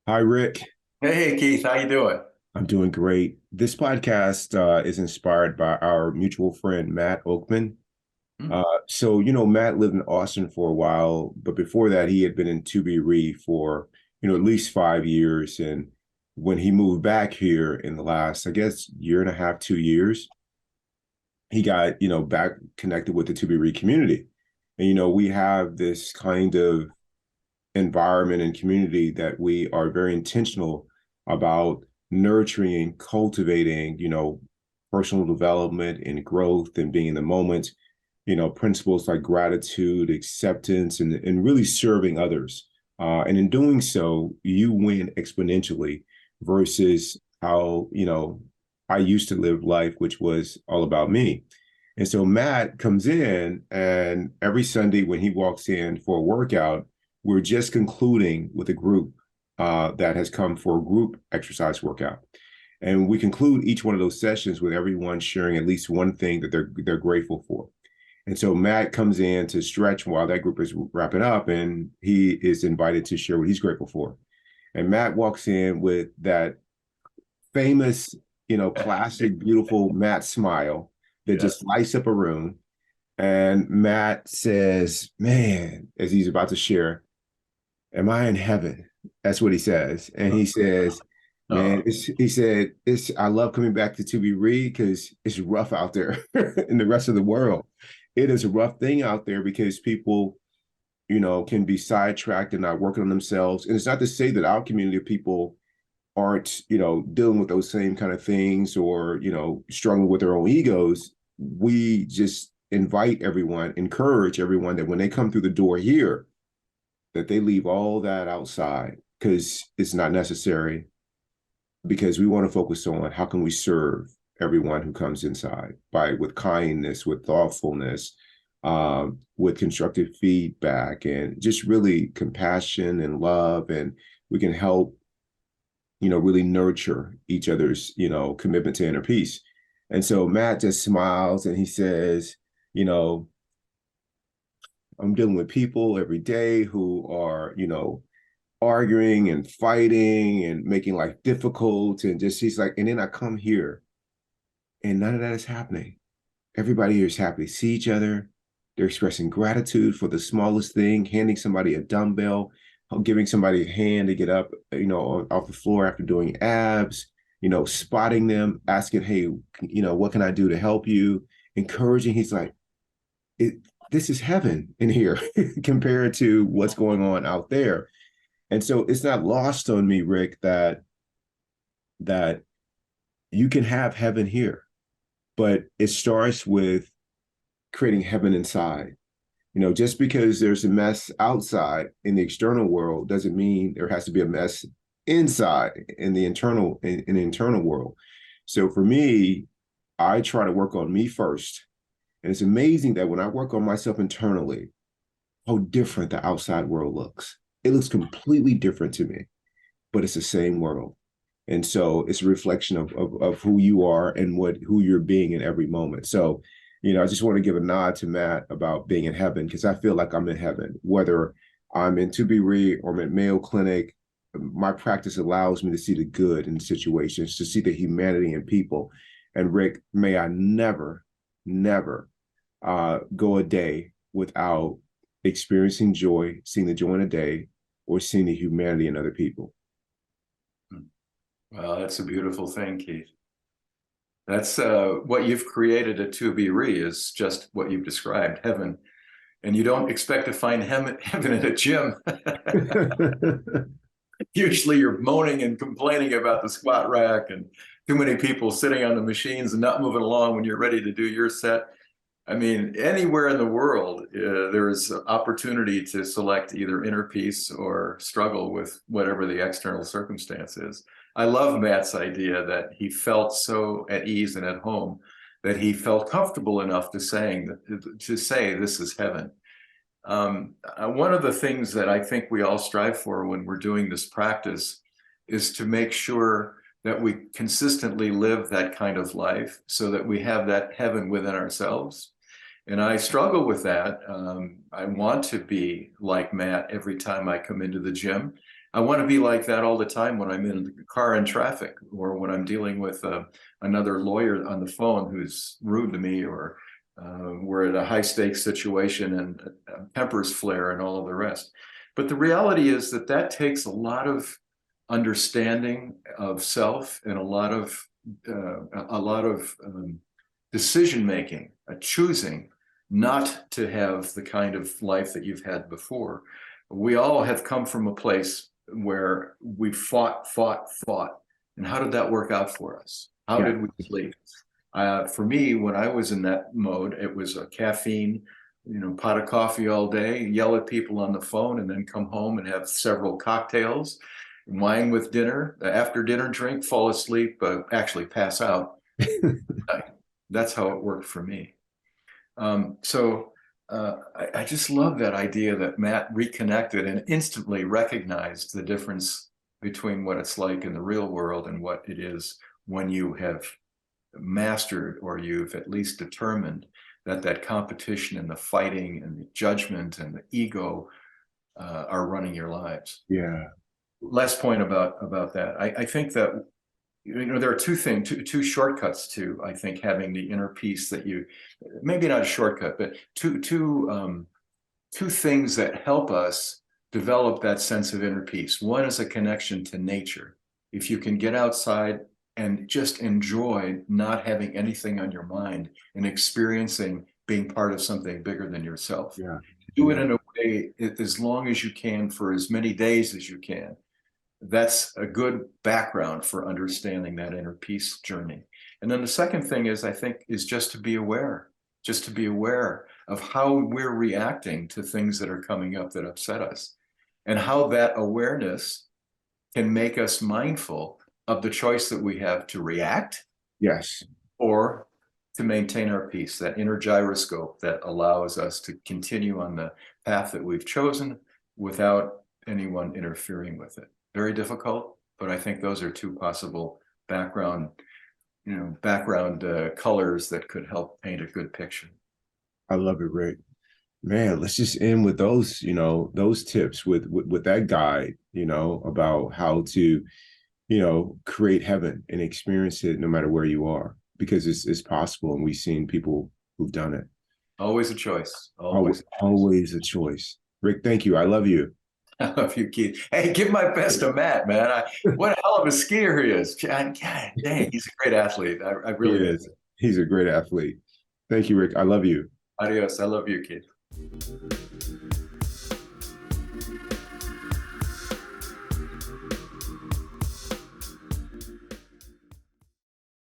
Hi, Rick. Hey Keith, how you doing? I'm doing great. This podcast is inspired by our mutual friend, Matt Okmin. Hmm. Matt lived in Austin for a while, but before that, he had been in ToBeRe for, at least 5 years. And when he moved back here in the last, I guess, year and a half, 2 years, he got, back connected with the ToBeRe community. And, we have this kind of environment and community that we are very intentional about nurturing, cultivating, personal development and growth and being in the moment, principles like gratitude, acceptance, and really serving others. And in doing so, you win exponentially versus how, I used to live life, which was all about me. And so Matt comes in, and every Sunday when he walks in for a workout, we're just concluding with a group that has come for a group exercise workout. And we conclude each one of those sessions with everyone sharing at least one thing that they're grateful for. And so Matt comes in to stretch while that group is wrapping up, and he is invited to share what he's grateful for. And Matt walks in with that famous, classic, beautiful Matt smile that Yeah. just lights up a room. And Matt says, "Man," as he's about to share, "Am I in heaven?" That's what he says. And he says, "Man, Oh, he said, I love coming back to ToBeRe because it's rough out there in the rest of the world. It is a rough thing out there because people, can be sidetracked and not working on themselves. And it's not to say that our community of people aren't, dealing with those same kind of things or, struggling with their own egos. We just invite everyone, encourage everyone that when they come through the door here, that they leave all that outside because it's not necessary, because we want to focus on how can we serve everyone who comes inside by with kindness, with thoughtfulness, with constructive feedback, and just really compassion and love, and we can help, really nurture each other's, commitment to inner peace. And so Matt just smiles and he says, you know, I'm dealing with people every day who are, arguing and fighting and making life difficult. And just, he's like, and then I come here and none of that is happening. Everybody here is happy to see each other. They're expressing gratitude for the smallest thing, handing somebody a dumbbell, giving somebody a hand to get up, off the floor after doing abs, spotting them, asking, hey, what can I do to help you? Encouraging. He's like, it, this is heaven in here compared to what's going on out there. And so it's not lost on me, Rick, that you can have heaven here, but it starts with creating heaven inside. Just because there's a mess outside in the external world doesn't mean there has to be a mess inside in the internal world. So for me, I try to work on me first. And it's amazing that when I work on myself internally, how different the outside world looks. It looks completely different to me, but it's the same world. And so it's a reflection of who you are and who you're being in every moment. So, I just want to give a nod to Matt about being in heaven, because I feel like I'm in heaven, whether I'm in ToBeRe or I'm at Mayo Clinic. My practice allows me to see the good in situations, to see the humanity in people. And Rick, may I never, never go a day without experiencing joy, seeing the joy in a day, or seeing the humanity in other people. well, that's a beautiful thing, Keith. That's what you've created at ToBeRe is just what you've described, heaven. And you don't expect to find heaven in a gym. Usually you're moaning and complaining about the squat rack and too many people sitting on the machines and not moving along when you're ready to do your set. I mean, anywhere in the world, there is opportunity to select either inner peace or struggle with whatever the external circumstance is. I love Matt's idea that he felt so at ease and at home that he felt comfortable enough to say this is heaven. One of the things that I think we all strive for when we're doing this practice is to make sure that we consistently live that kind of life so that we have that heaven within ourselves. And I struggle with that. I want to be like Matt every time I come into the gym. I want to be like that all the time when I'm in the car in traffic, or when I'm dealing with another lawyer on the phone who's rude to me, or we're at a high stakes situation and tempers flare and all of the rest. But the reality is that that takes a lot of understanding of self, and a lot of decision making, choosing not to have the kind of life that you've had before. We all have come from a place where we fought. And how did that work out for us? How Yeah. did we sleep? For me, when I was in that mode, it was a caffeine, pot of coffee all day, yell at people on the phone, and then come home and have several cocktails, wine with dinner, after dinner drink, fall asleep, actually pass out. That's how it worked for me. I just love that idea that Matt reconnected and instantly recognized the difference between what it's like in the real world and what it is when you have mastered, or you've at least determined, that competition and the fighting and the judgment and the ego are running your lives. Yeah. Last point about that. I think that there are two shortcuts to, I think, having the inner peace that maybe not a shortcut, but two things that help us develop that sense of inner peace. One is a connection to nature. If you can get outside and just enjoy not having anything on your mind and experiencing being part of something bigger than yourself. Yeah. Do it in a way, as long as you can, for as many days as you can. That's a good background for understanding that inner peace journey. And then the second thing is, I think, is just to be aware of how we're reacting to things that are coming up that upset us, and how that awareness can make us mindful of the choice that we have to react, Yes. or to maintain our peace, that inner gyroscope that allows us to continue on the path that we've chosen without anyone interfering with it. Very difficult, but I think those are two possible background colors that could help paint a good picture. I love it, Rick. Man, let's just end with those, those tips, with that guide, about how to, create heaven and experience it no matter where you are, because it's possible, and we've seen people who've done it. Always a choice. Always a choice. Rick, thank you. I love you. I love you, Keith. Hey, give my best to Matt, man. What a hell of a skier he is. God dang, he's a great athlete. I He really is. He's a great athlete. Thank you, Rick. I love you. Adios. I love you, Keith.